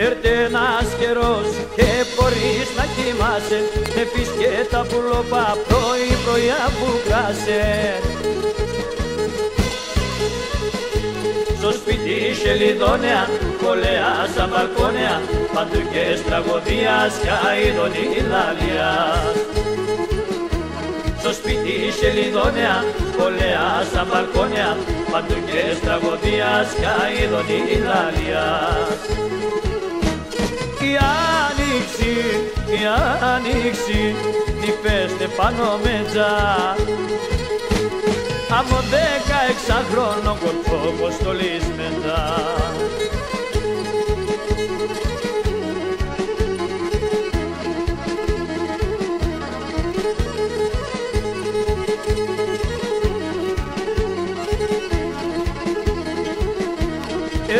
Έρτε ένας καιρός και μπορείς να κοιμάσαι, με πεις και τα πουλόπα πρωί που κάσε. Στο σπίτι σελιδόνια, κολέα στα μπαλκόνια, παντού και στραγωδίας κι αηδόν η λαλίας. Στο σπίτι σελιδόνια, κολέα στα μπαλκόνια, παντού και στραγωδίας κι αηδόν η λαλίας. Η άνοιξη, τι πέστε πάνω μέτζα, από 16 χρόνων κορφό στολίσμεντα.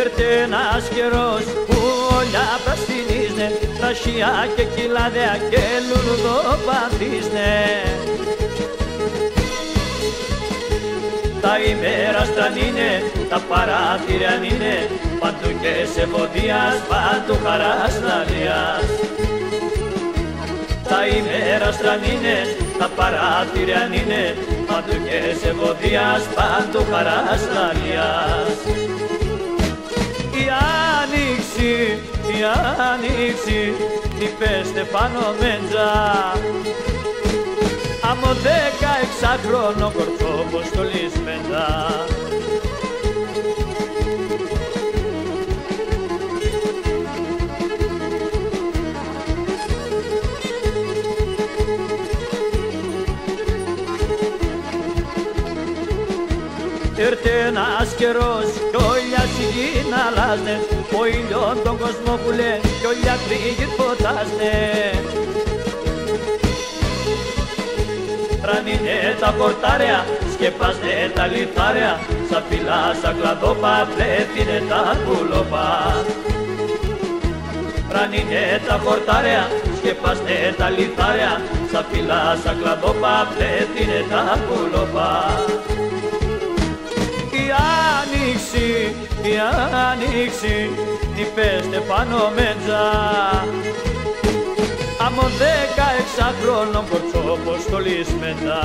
Έρτε ένας καιρός που όλα πρασινίζνε, τα σιά και κοιλάδια και λουλουδοπαθίζνε. Τα ημέρα στρανίνε, τα παράθυρια είναι, παντού και σε βοδίας, παντού χαράς λαλίας. Τα ημέρα στρανίνε, τα παράθυρια είναι, παντού και σε βοδίας, παντού χαράς λαλίας. Η άνοιξη, τι πέστε πάνω μέτζα, από 16 χρόνων κορφό στολίσμεντα. Έρτε ένας καιρός κι όλια σιγή να αλλάζνε, ο ήλιον τον κόσμο που λέει κι όλια κρύγει φωτάζνε. Τρανίνε τα πορτάρια, σκεπάζνε τα λιθάρια, σαν φυλά σαν κλαδόπα πλέθινε τα πουλόπα. Τρανίνε τα πορτάρια, σκεπάζνε τα λιθάρια, σαν φυλά σαν κλαδόπα πλέθινε τα πουλόπα. Η άνοιξη, τι πέστε πάνω μέτζα, από 16 χρόνων κορτσόπος στολίσμεντα.